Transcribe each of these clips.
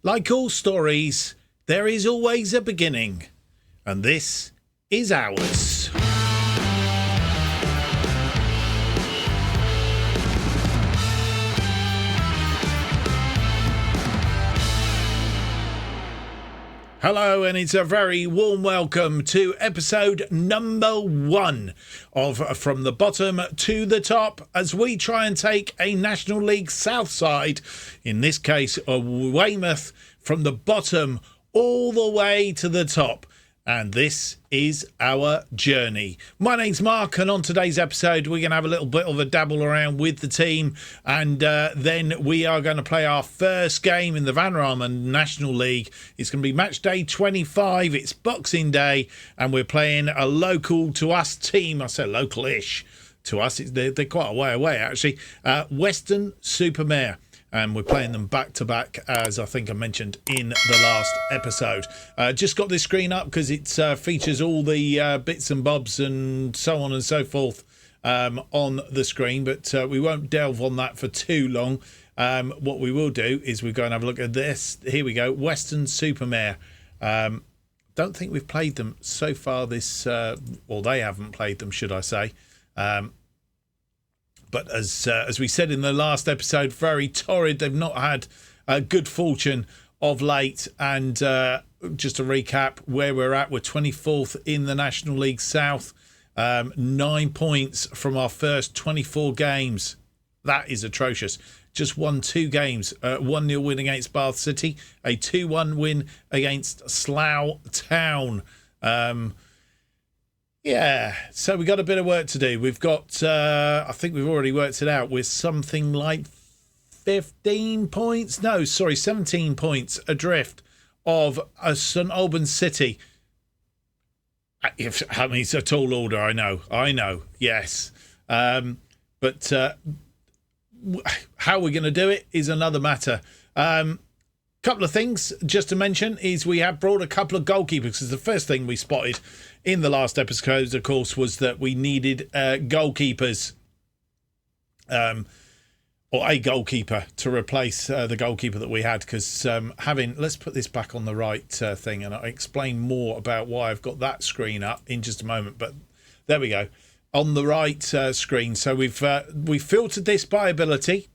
Like all stories, there is always a beginning, and this is ours. Hello, and it's a very warm welcome to episode number 1 of From the Bottom to the Top, as we try and take a National League South side, in this case of Weymouth, from the bottom all the way to the top. And this is our journey. My name's Mark, and on today's episode, we're going to have a little bit of a dabble around with the team. And then we are going to play our first game in the Vanarama National League. It's going to be match day 25. It's Boxing Day, and we're playing a local to us team. I say local-ish to us. They're quite a way away, actually. Weston Super Mare. And we're playing them back-to-back, as I think I mentioned in the last episode. Just got this screen up because it features all the bits and bobs and so on and so forth on the screen. But we won't delve on that for too long. What we will do is we're going to have a look at this. Here we go, Weston Super Mare. Don't think we've played them so far this... or they haven't played them, should I say. But as we said in the last episode, very torrid. They've not had good fortune of late. And just to recap where we're at, we're 24th in the National League South. 9 points from our first 24 games. That is atrocious. Just won 2 games. 1-0 win against Bath City. A 2-1 win against Slough Town. Yeah, so we got a bit of work to do. We've got, I think we've already worked it out, with something like 17 points adrift of St Albans City. I mean, it's a tall order, I know, yes. But how we're going to do it is another matter. Couple of things just to mention is we have brought a couple of goalkeepers, because the first thing we spotted in the last episode, of course, was that we needed goalkeepers, or a goalkeeper to replace the goalkeeper that we had, because let's put this back on the right thing, and I'll explain more about why I've got that screen up in just a moment. But there we go, on the right screen. So we've filtered this by ability,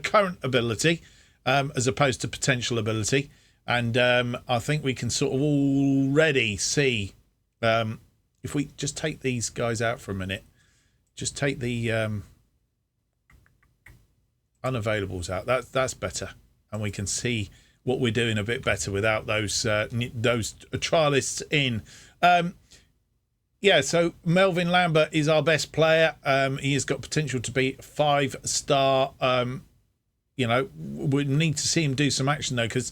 current ability, as opposed to potential ability, and I think we can sort of already see, if we just take these guys out for a minute, just take the unavailables out, that's better, and we can see what we're doing a bit better without those trialists in. Yeah, so Melvin Lambert is our best player. He has got potential to be 5-star. You know, we need to see him do some action, though, because,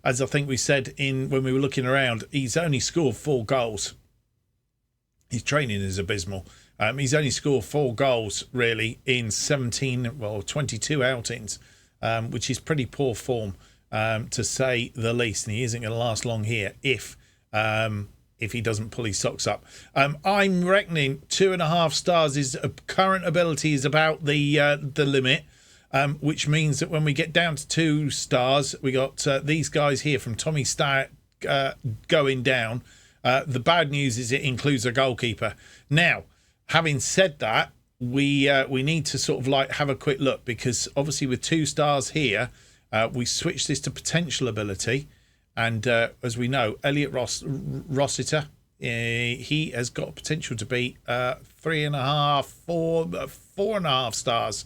as I think we said when we were looking around, he's only scored 4 goals. His training is abysmal. He's only scored 4 goals, really, in 22 outings, which is pretty poor form, to say the least. And he isn't going to last long here if he doesn't pull his socks up. I'm reckoning 2.5 stars. His current ability is about the limit. Which means that when we get down to 2 stars, we got these guys here from Tommy Starrett going down. The bad news is it includes a goalkeeper. Now, having said that, we need to sort of like have a quick look, because obviously with 2 stars here, we switch this to potential ability, and as we know, Elliot Rossiter, he has got potential to be 4.5 stars.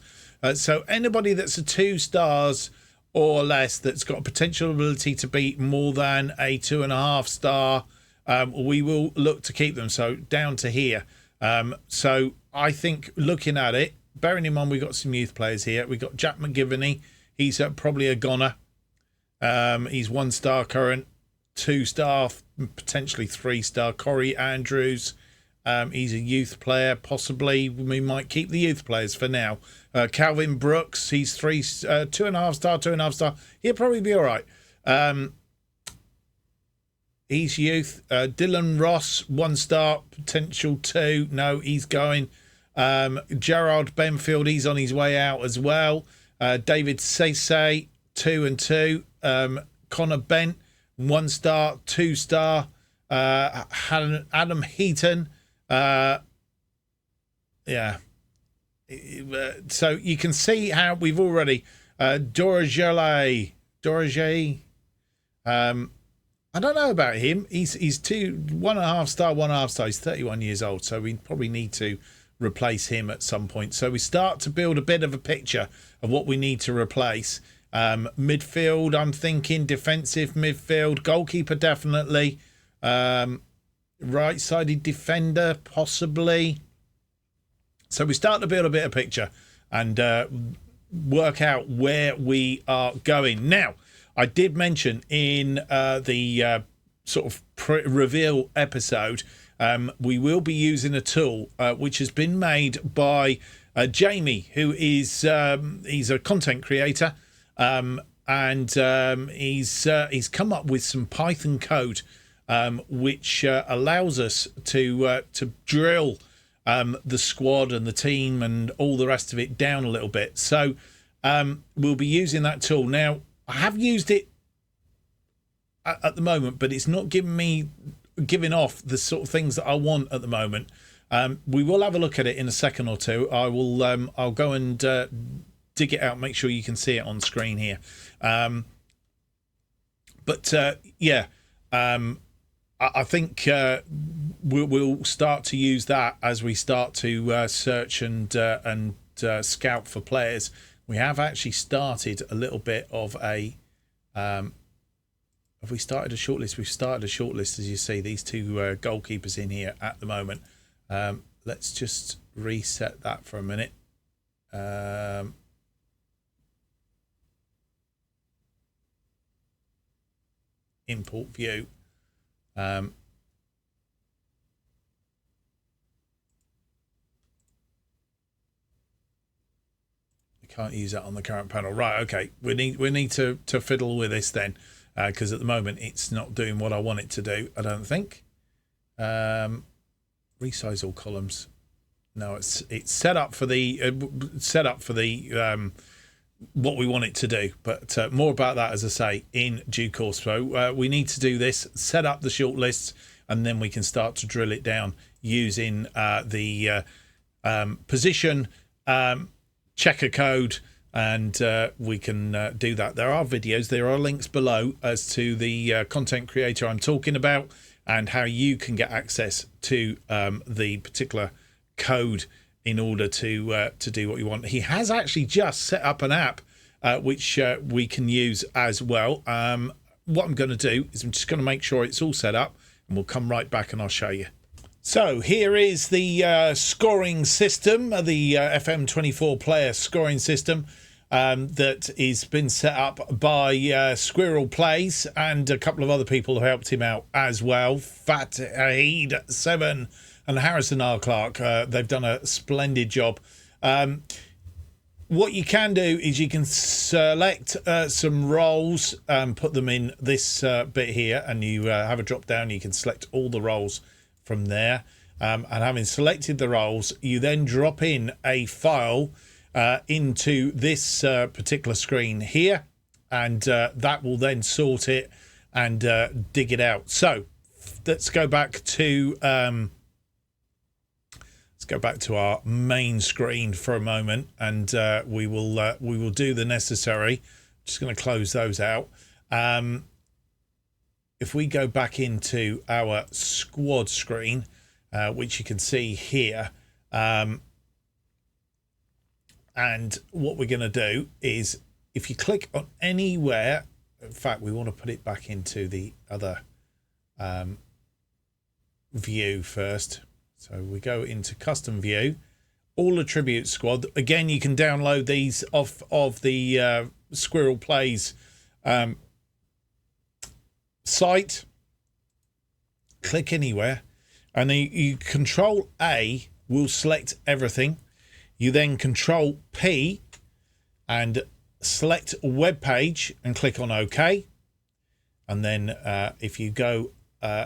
So anybody that's a 2 stars or less that's got potential ability to be more than a 2.5 star, we will look to keep them. So down to here. So I think looking at it, bearing in mind we've got some youth players here. We've got Jack McGivney. He's probably a goner. He's 1 star current, 2 star, potentially 3 star. Corey Andrews. He's a youth player. Possibly we might keep the youth players for now. Calvin Brooks, he's 2.5 star, 2.5 star. He'll probably be all right. He's youth. Dylan Ross, 1 star, potential 2. No, he's going. Gerard Benfield, he's on his way out as well. David Sese, 2 and 2. Connor Bent, 1 star, 2 star. Adam Heaton. Yeah. So you can see how we've already Dorajay. I don't know about him. He's 1.5 star, 1.5 star. He's 31 years old, so we probably need to replace him at some point. So we start to build a bit of a picture of what we need to replace. Midfield, I'm thinking defensive midfield, goalkeeper definitely, right-sided defender possibly. So we start to build a bit of picture and work out where we are going. Now, I did mention in the sort of reveal episode, we will be using a tool which has been made by Jamie, who is he's a content creator, and he's come up with some Python code which allows us to drill the squad and the team and all the rest of it down a little bit. So we'll be using that tool. Now, I have used it at the moment, but it's not giving off the sort of things that I want at the moment. We will have a look at it in a second or two. I'll go and dig it out, make sure you can see it on screen here. I think we'll start to use that as we start to search and scout for players. We have actually started a little bit of a... have we started a shortlist? We've started a shortlist, as you see. These two goalkeepers in here at the moment. Let's just reset that for a minute. Import view. Can't use that on the current panel. Right, okay. We need to fiddle with this then, because at the moment it's not doing what I want it to do, I don't think. Resize all columns. No, it's set up for the what we want it to do, but more about that, as I say, in due course. So we need to do this, set up the short lists, and then we can start to drill it down using the position checker code, and we can do that. There are videos, there are links below as to the content creator I'm talking about and how you can get access to the particular code in order to do what you want. He has actually just set up an app which we can use as well. What I'm going to do is I'm just going to make sure it's all set up, and we'll come right back and I'll show you. So here is the scoring system, the FM24 player scoring system that has been set up by Squirrel Plays and a couple of other people who helped him out as well. Fat Aid 7 and Harrison R. Clark. They've done a splendid job. What you can do is you can select some roles and put them in this bit here, and you have a drop down. You can select all the roles from there, and having selected the roles, you then drop in a file into this particular screen here, and that will then sort it and dig it out. So let's go back to our main screen for a moment, and we will do the necessary. Just going to close those out. If we go back into our squad screen, which you can see here, and what we're going to do is, if you click on anywhere, in fact, we want to put it back into the other view first. So we go into custom view, all attribute squad. Again, you can download these off of the Squirrel Plays site. Click anywhere, and then you Control A will select everything. You then Control P and select web page and click on OK. And then if you go,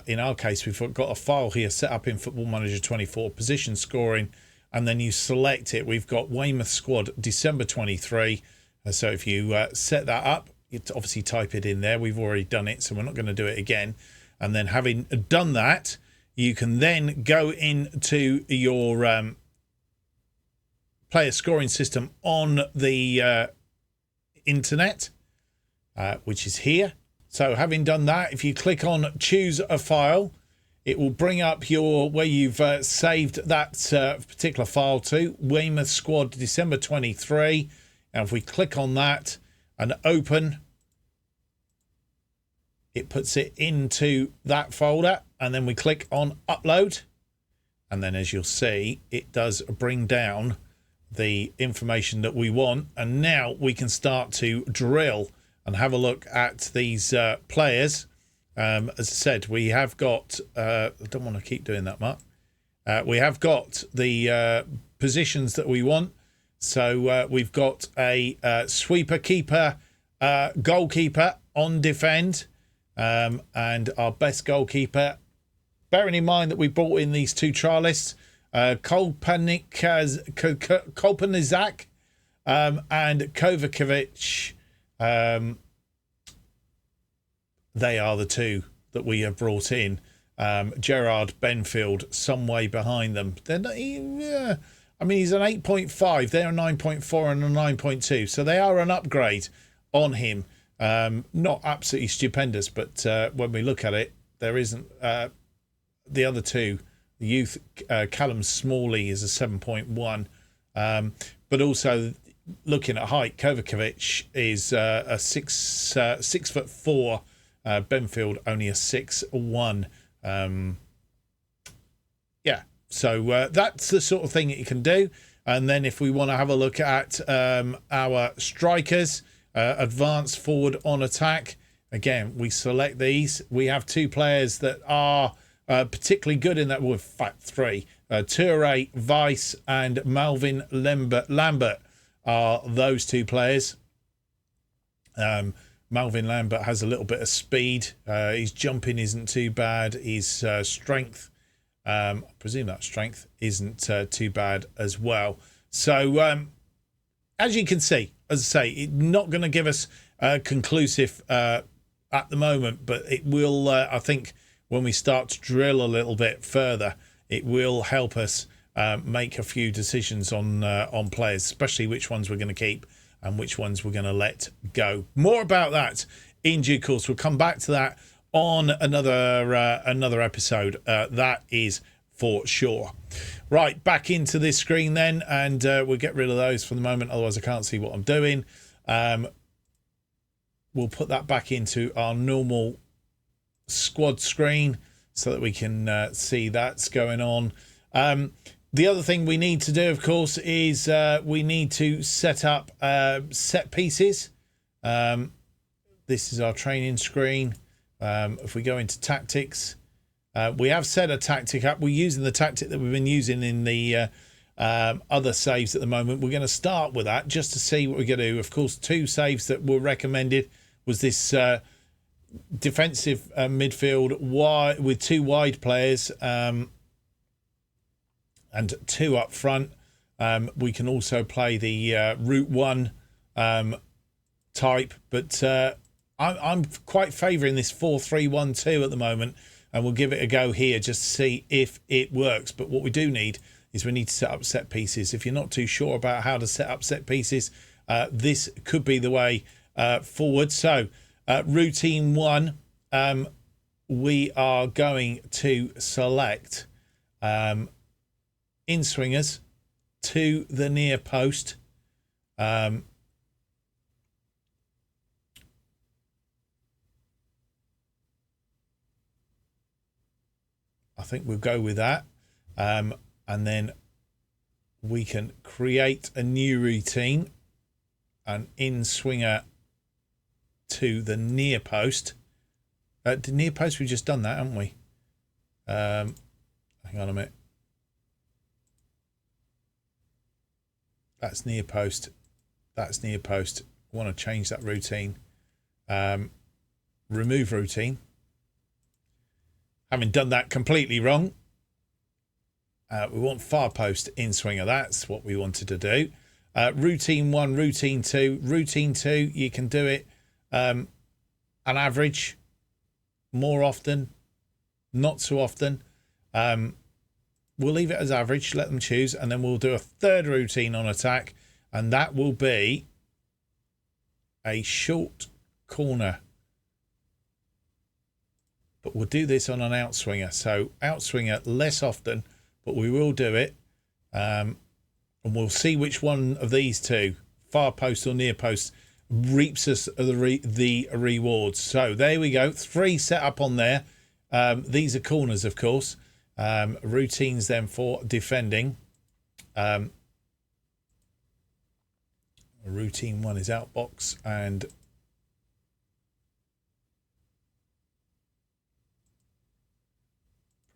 in our case, we've got a file here set up in Football Manager 24, position scoring, and then you select it. We've got Weymouth squad December 23. So if you set that up, you obviously type it in there. We've already done it, so we're not going to do it again. And then having done that, you can then go into your player scoring system on the internet, which is here. So having done that, if you click on choose a file, it will bring up where you've saved that particular file to, Weymouth Squad December 23. And if we click on that and open, it puts it into that folder, and then we click on upload, and then as you'll see, it does bring down the information that we want. And now we can start to drill and have a look at these players. As I said, we have got I don't want to keep doing that, Mark. We have got the positions that we want. So we've got a sweeper, keeper, goalkeeper on defend, and our best goalkeeper, bearing in mind that we brought in these two trialists, Kolpanizak and Kovacevic. They are the two that we have brought in. Gerard Benfield some way behind them. They're not, I mean, he's an 8.5. They're a 9.4 and a 9.2. So they are an upgrade on him. Not absolutely stupendous, but when we look at it, there isn't. The other two, the youth, Callum Smalley is a 7.1. But also looking at height, Kovacevic is a 6'4". Benfield only a 6'1". Yeah, so that's the sort of thing that you can do. And then if we want to have a look at our strikers, advance forward on attack, again, we select these. We have two players that are particularly good in that. Well, in fact, three. Toure, Weiss and Melvin Lambert are those two players. Melvin Lambert has a little bit of speed. His jumping isn't too bad. His strength, I presume that strength isn't too bad as well. So as you can see, as I say, it's not going to give us conclusive at the moment, but it will, I think, when we start to drill a little bit further, it will help us make a few decisions on players, especially which ones we're going to keep and which ones we're going to let go. More about that in due course. We'll come back to that on another episode. That is for sure. Right, back into this screen then, and we'll get rid of those for the moment. Otherwise, I can't see what I'm doing. We'll put that back into our normal squad screen so that we can see that's going on. The other thing we need to do, of course, is we need to set up set pieces. This is our training screen. If we go into tactics, we have set a tactic up. We're using the tactic that we've been using in the other saves at the moment. We're going to start with that just to see what we're going to do. Of course, two saves that were recommended was this defensive midfield with two wide players. And two up front. We can also play the Route 1 type, but I'm quite favouring this 4-3-1-2 at the moment, and we'll give it a go here just to see if it works. But what we do need is we need to set up set pieces. If you're not too sure about how to set up set pieces, this could be the way forward. So routine 1, we are going to select in swingers to the near post. I think we'll go with that. And then we can create a new routine, an in swinger to the near post. The near post, we've just done that, haven't we? Hang on a minute. That's near post. That's near post. I want to change that routine. Remove routine. Having done that completely wrong. We want far post in swinger. That's what we wanted to do. Routine 1, routine 2. Routine 2, you can do it an average more often, not so often. We'll leave it as average, let them choose, and then we'll do a third routine on attack, and that will be a short corner. But we'll do this on an outswinger. So outswinger less often, but we will do it. And we'll see which one of these two, far post or near post, reaps us the rewards. So there we go. 3 set up on there. These are corners, of course. Routines then for defending. Routine 1 is outbox, and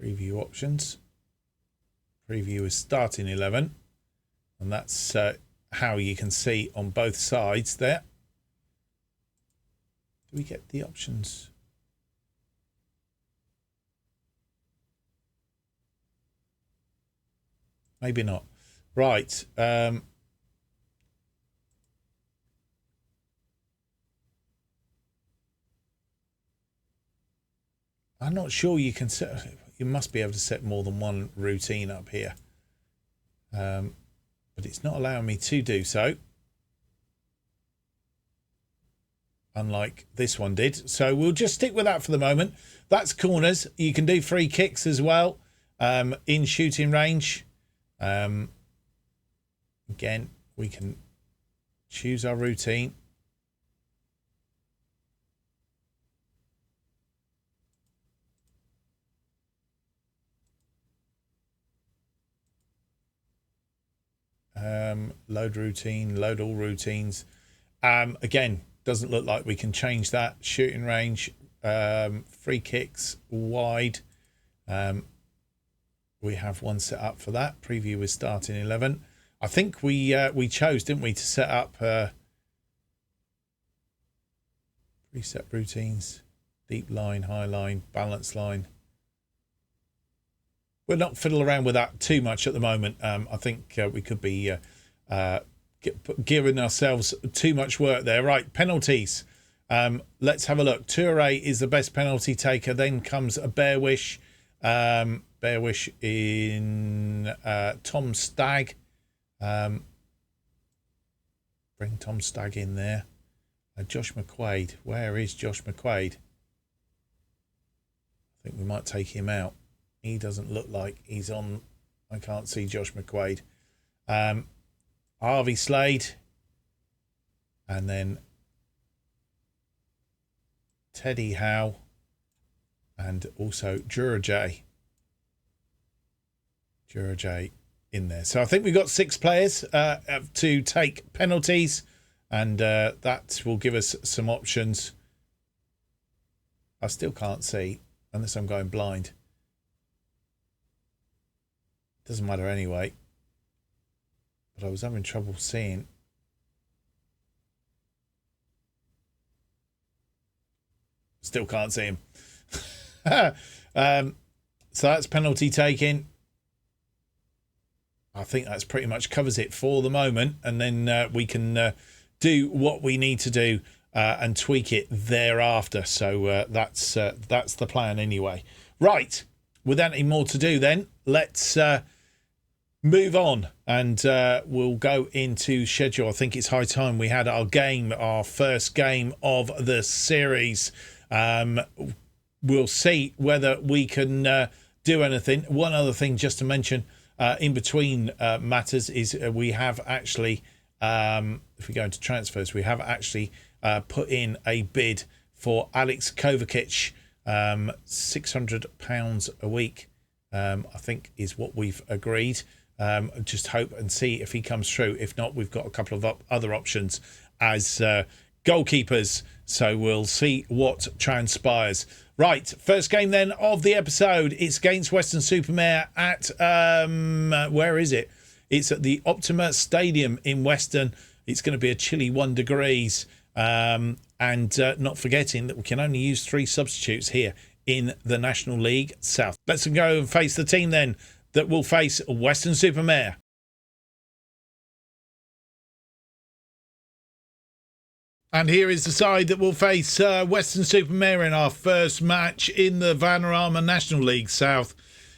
preview options. Preview is starting 11, and that's how you can see on both sides there. Do we get the options? Maybe not. Right. I'm not sure you can set. You must be able to set more than one routine up here. But it's not allowing me to do so. Unlike this one did. So we'll just stick with that for the moment. That's corners. You can do free kicks as well in shooting range. Again, we can choose our routine. Load routine, load all routines. Again, doesn't look like we can change that. Shooting range, free kicks, wide. We have one set up for that. Preview is starting 11. I think we chose, didn't we, to set up preset routines, deep line, high line, balance line. We'll not fiddle around with that too much at the moment. I think we could be giving ourselves too much work there. Right, penalties. Let's have a look. Toure is the best penalty taker. Then comes a Bear Wish. Bear Wish in Tom Stagg. Bring Tom Stagg in there. Josh McQuaid. Where is Josh McQuaid? I think we might take him out. He doesn't look like he's on. I can't see Josh McQuaid. Harvey Slade. And then Teddy Howe. And also Jurajay. Jurajay in there. So I think we've got 6 players to take penalties. And that will give us some options. I still can't see unless I'm going blind. Doesn't matter anyway. But I was having trouble seeing. Still can't see him. So that's penalty taking. I think that's pretty much covers it for the moment. And then we can do what we need to do and tweak it thereafter. So that's the plan anyway. Right. Without any more to do then, let's move on, and we'll go into schedule. I think it's high time we had our first game of the series. We'll see whether we can do anything. One other thing just to mention in between matters is we have actually, if we go into transfers, we have actually put in a bid for Alex Kovacic, £600 a week, I think is what we've agreed. Just hope and see if he comes through. If not, we've got a couple of other options as goalkeepers. So we'll see what transpires. Right, first game then of the episode. It's against Weston Super Mare at, where is it? It's at the Optima Stadium in Weston. It's going to be a chilly 1 degrees. And not forgetting that we can only use 3 substitutes here in the National League South. Let's go and face the team then that will face Weston Super Mare. And here is the side that will face Weston Super Mare in our first match in the Vanarama National League South.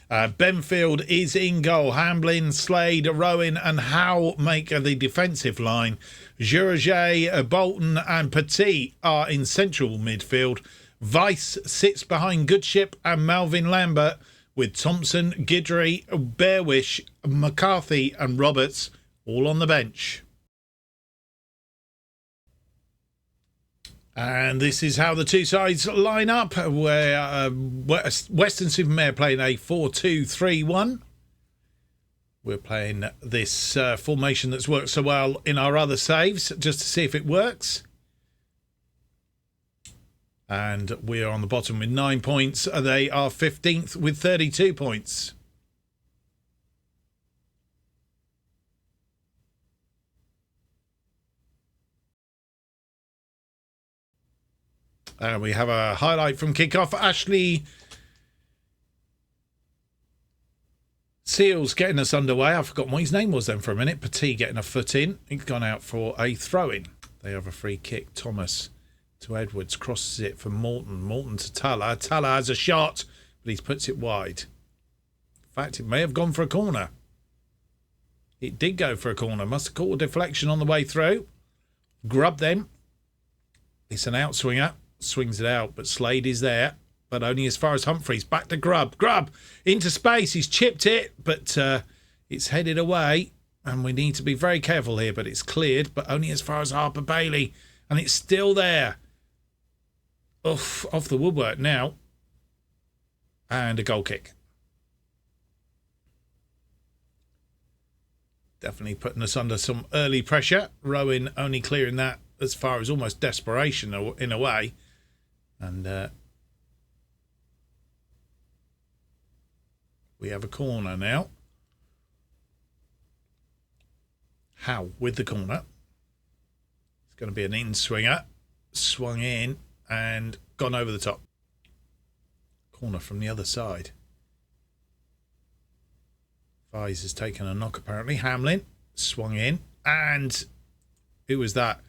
Benfield is in goal. Hamblin, Slade, Rowan and Howe make the defensive line. Jurajay, Bolton and Petit are in central midfield. Vice sits behind Goodship and Melvin Lambert, with Thompson, Gidry, Bearwish, McCarthy and Roberts all on the bench. And this is how the two sides line up, where Weston Super Mare playing a 4-2-3-1. We're playing this formation that's worked so well in our other saves, just to see if it works. And we are on the bottom with 9 points. They are 15th with 32 points. We have a highlight from kickoff. Ashley Seals getting us underway. I've forgotten what his name was then for a minute. Petit getting a foot in. He's gone out for a throw-in. They have a free kick. Thomas to Edwards. Crosses it for Morton. Morton to Tala. Tala has a shot, but he puts it wide. In fact, it may have gone for a corner. It did go for a corner. Must have caught a deflection on the way through. Grubb then. It's an outswinger. Swings it out, but Slade is there, but only as far as Humphreys. Back to Grubb. Grubb into space. He's chipped it, but it's headed away, and we need to be very careful here. But it's cleared, but only as far as Harper Bailey, and it's still there. Off the woodwork now, and a goal kick. Definitely putting us under some early pressure. Rowan only clearing that as far as almost desperation in a way. And we have a corner now. Howe with the corner. It's going to be an in-swinger. Swung in and gone over the top. Corner from the other side. Vise has taken a knock apparently. Hamlin swung in. And who was that?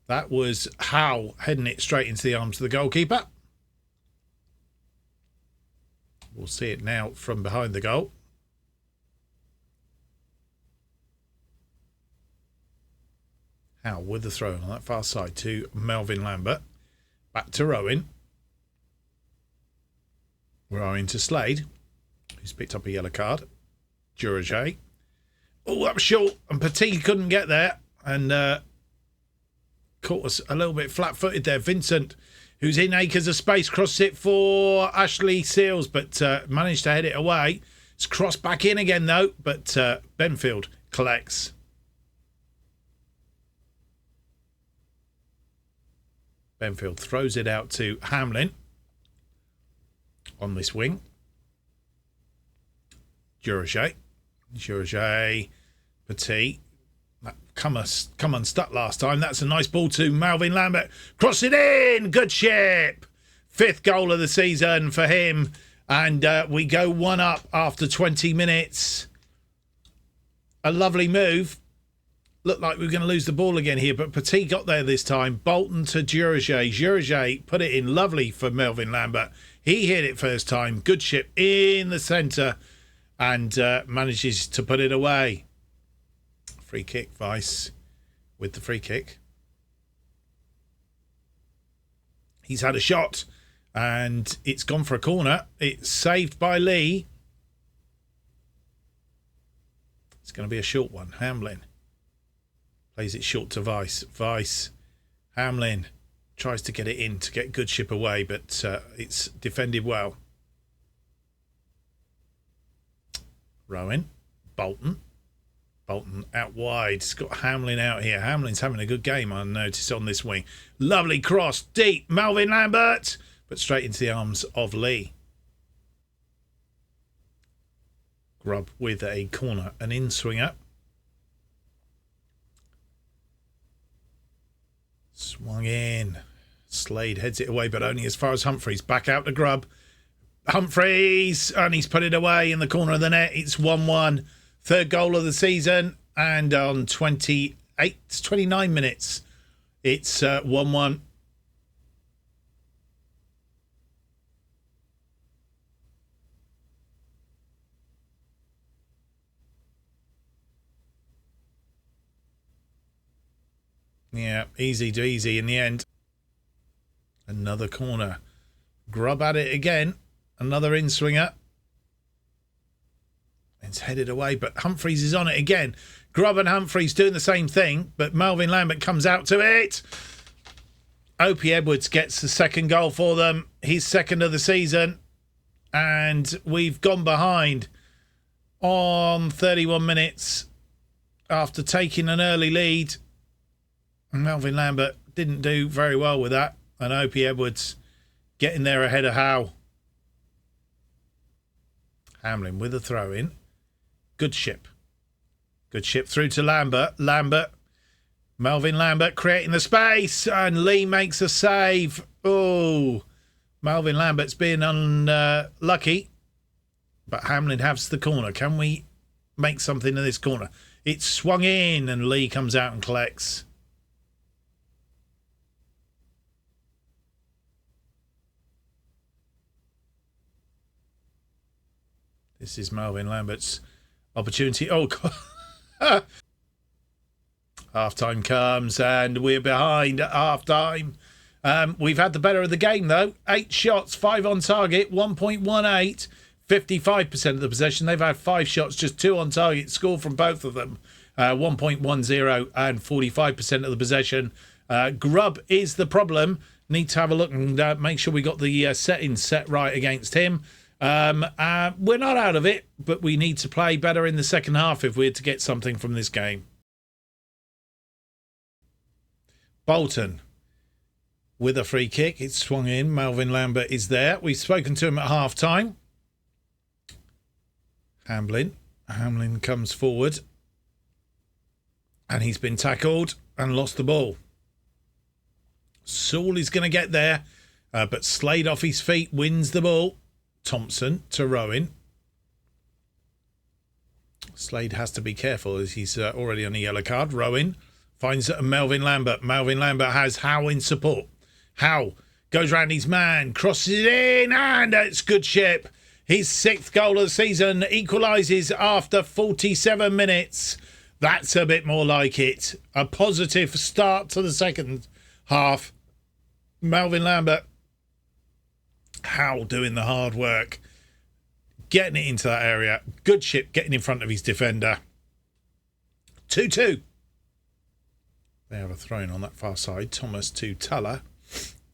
That was Howe heading it straight into the arms of the goalkeeper. We'll see it now from behind the goal. Howe with the throw on that far side to Melvin Lambert. Back to Rowan. Rowan to Slade, who's picked up a yellow card. Jurajay. Oh, that was short. And Petit couldn't get there. And caught us a little bit flat-footed there. Vincent, who's in acres of space, crosses it for Ashley Seals, but managed to head it away. It's crossed back in again, though, but Benfield collects. Benfield throws it out to Hamlin on this wing. Jurajay, Petit. Come unstuck last time. That's a nice ball to Melvin Lambert. Cross it in. Good ship. 5th goal of the season for him. And we go 1 up after 20 minutes. A lovely move. Looked like we were going to lose the ball again here, but Petit got there this time. Bolton to Jurajay. Jurajay put it in lovely for Melvin Lambert. He hit it first time. Good ship in the centre and manages to put it away. Free kick, Vice with the free kick. He's had a shot and it's gone for a corner. It's saved by Lee. It's going to be a short one. Hamlin plays it short to Vice. Vice, Hamlin tries to get it in to get Goodship away, but it's defended well. Rowan, Bolton out wide. It's got Hamlin out here. Hamlin's having a good game, I noticed, on this wing. Lovely cross, deep. Melvin Lambert, but straight into the arms of Lee. Grubb with a corner, an in-swinger. Swung in. Slade heads it away, but only as far as Humphreys. Back out to Grubb. Humphreys, and he's put it away in the corner of the net. It's 1-1. 3rd goal of the season, and on 29 minutes It's 1-1. Yeah, easy to easy in the end. Another corner. Grub at it again. Another in-swinger. It's headed away, but Humphreys is on it again. Grub and Humphreys doing the same thing, but Melvin Lambert comes out to it. Opie Edwards gets the second goal for them. His second of the season. And we've gone behind on 31 minutes after taking an early lead. Melvin Lambert didn't do very well with that. And Opie Edwards getting there ahead of Howe. Hamlin with a throw in. Good ship. Good ship through to Lambert. Melvin Lambert creating the space. And Lee makes a save. Oh, Melvin Lambert's being unlucky. But Hamlin has the corner. Can we make something of this corner? It's swung in and Lee comes out and collects. This is Melvin Lambert's opportunity. Oh, God. Half-time comes and we're behind at half-time. We've had the better of the game, though. 8 shots, 5 on target, 1.18, 55% of the possession. They've had 5 shots, just 2 on target, score from both of them. 1.10 and 45% of the possession. Grubb is the problem. Need to have a look and make sure we got the settings set right against him. We're not out of it, but we need to play better in the second half if we're to get something from this game. Bolton with a free kick. It's swung in. Melvin Lambert is there. We've spoken to him at half time. Hamlin comes forward and he's been tackled and lost the ball. Sewell is going to get there, but Slade off his feet wins the ball. Thompson to Rowan. Slade has to be careful as he's already on a yellow card. Rowan finds Melvin Lambert. Melvin Lambert has Howe in support. Howe goes round his man, crosses it in, and it's good ship. His 6th goal of the season equalises after 47 minutes. That's a bit more like it. A positive start to the second half. Melvin Lambert, Howe doing the hard work, getting it into that area. Good ship getting in front of his defender. 2-2. They have a throw-in on that far side. Thomas to Tuller.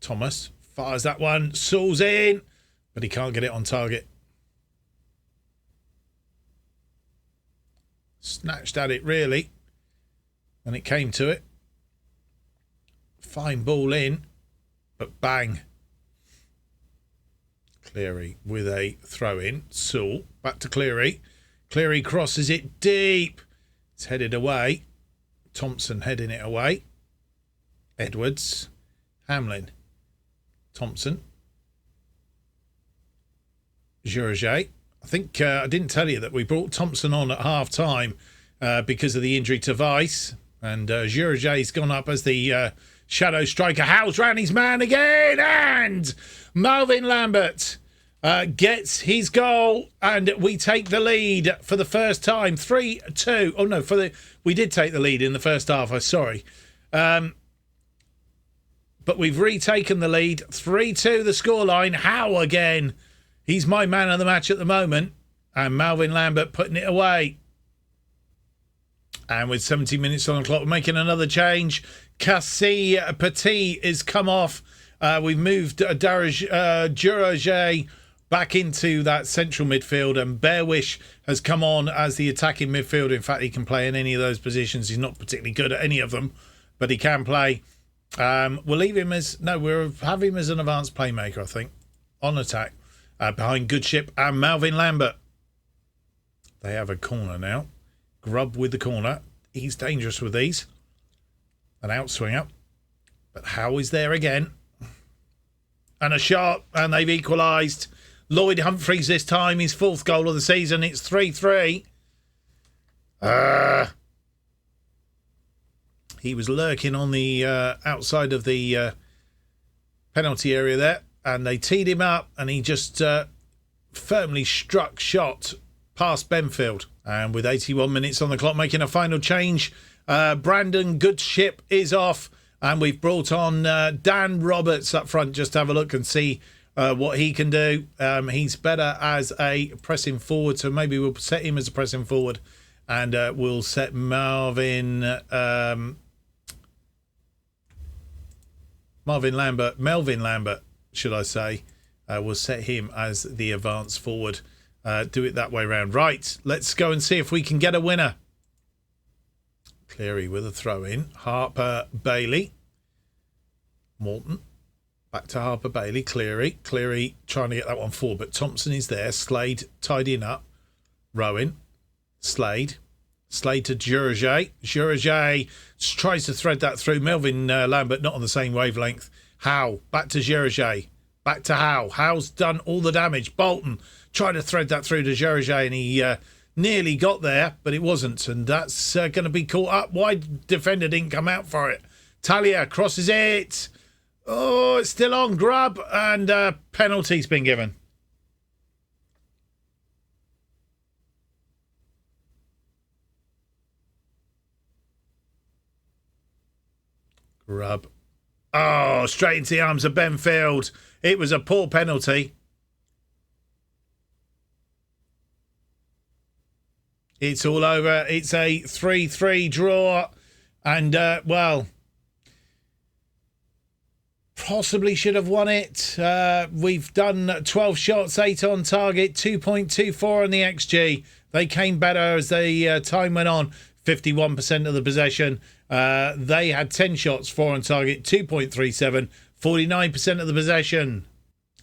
Thomas fires that one, saws in, but he can't get it on target. Snatched at it, really, and it came to it. Fine ball in, but bang. Cleary with a throw-in. Sewell back to Cleary. Cleary crosses it deep. It's headed away. Thompson heading it away. Edwards. Hamlin. Thompson. Jurajay. I think I didn't tell you that we brought Thompson on at half-time because of the injury to Weiss. And Jurajay's gone up as the shadow striker. Howe's round his man again. And Melvin Lambert gets his goal. And we take the lead for the first time. 3-2. Oh, no, we did take the lead in the first half. I'm sorry. But we've retaken the lead. 3-2 the scoreline. Howe again. He's my man of the match at the moment. And Melvin Lambert putting it away. And with 70 minutes on the clock, we're making another change. Cassie Petit is come off. We've moved Jurajay back into that central midfield. And Bearwish has come on as the attacking midfielder. In fact, he can play in any of those positions. He's not particularly good at any of them, but he can play. We'll leave him as... No, we'll have him as an advanced playmaker, I think, on attack. Behind Goodship and Melvin Lambert. They have a corner now. Grubb with the corner. He's dangerous with these. An outswinger. But Howe is there again. And a shot. And they've equalised. Lloyd Humphreys this time. His 4th goal of the season. It's 3-3. He was lurking on the outside of the penalty area there, and they teed him up, and he just firmly struck shot past Benfield. And with 81 minutes on the clock, making a final change, Brandon Goodship is off, and we've brought on Dan Roberts up front just to have a look and see what he can do. He's better as a pressing forward, so maybe we'll set him as a pressing forward, and we'll set Melvin Lambert, should I say. We'll set him as the advance forward. Do it that way round. Right, let's go and see if we can get a winner. Cleary with a throw in. Harper Bailey. Morton. Back to Harper Bailey. Cleary trying to get that one forward, but Thompson is there. Slade tidying up. Rowan. Slade to Jurajay. Jurajay tries to thread that through. Melvin Lambert not on the same wavelength. Howe. Back to Jurajay. Back to Howe. Howe's done all the damage. Bolton tried to thread that through to Jurajay, and he nearly got there, but it wasn't. And that's going to be caught up. Wide defender didn't come out for it. Talia crosses it. Oh, it's still on. Grub, and penalty's been given. Grub. Oh, straight into the arms of Benfield. It was a poor penalty. It's all over. It's a 3-3 draw. And, well, possibly should have won it. We've done 12 shots, 8 on target, 2.24 on the XG. They came better as the time went on. 51% of the possession. They had 10 shots, 4 on target, 2.37, 49% of the possession.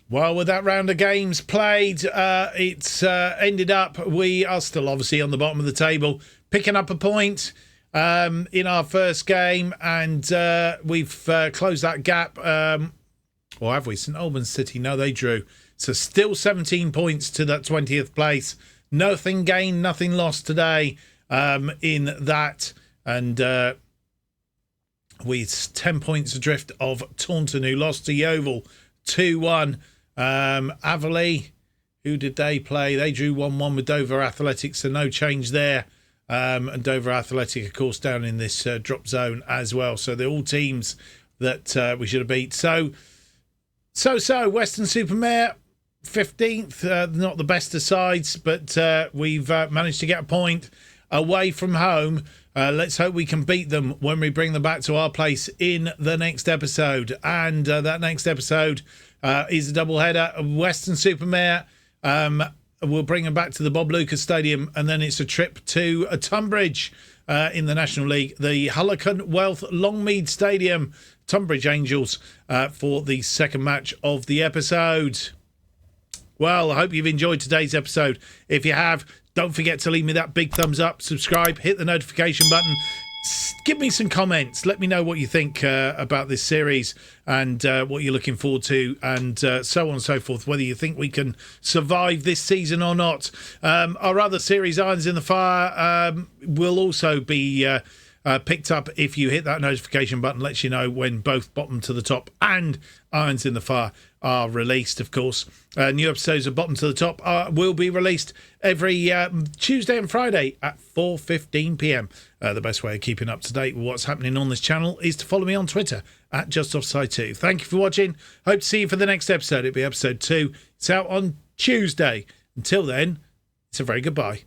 Well, with that round of games played, it's ended up, we are still obviously on the bottom of the table, picking up a point in our first game, and we've closed that gap. Or have we? St Albans City, no, they drew. So still 17 points to that 20th place. Nothing gained, nothing lost today in that. And with 10 points adrift of Taunton, who lost to Yeovil 2-1. Averley, who did they play? They drew 1-1 with Dover Athletic, so no change there. And Dover Athletic, of course, down in this drop zone as well. So they're all teams that we should have beat. So, Weston Super Mare, 15th, not the best of sides, but we've managed to get a point away from home. Let's hope we can beat them when we bring them back to our place in the next episode. And that next episode is a double header. Weston Super Mare will bring them back to the Bob Lucas Stadium, and then it's a trip to Tunbridge in the National League, the Hullicon Wealth Longmead Stadium, Tunbridge Angels, for the second match of the episode. Well, I hope you've enjoyed today's episode. If you have, don't forget to leave me that big thumbs up, subscribe, hit the notification button, give me some comments, let me know what you think about this series and what you're looking forward to, and so on and so forth, whether you think we can survive this season or not. Our other series, Irons in the Fire, will also be picked up if you hit that notification button. Lets you know when both Bottom to the Top and Irons in the Fire are released, of course. New episodes of Bottom to the Top will be released every Tuesday and Friday at 4:15 p.m. The best way of keeping up to date with what's happening on this channel is to follow me on Twitter at JustOffsideFM. Thank you for watching. Hope to see you for the next episode. It'll be episode 2. It's out on Tuesday. Until then, it's a very goodbye.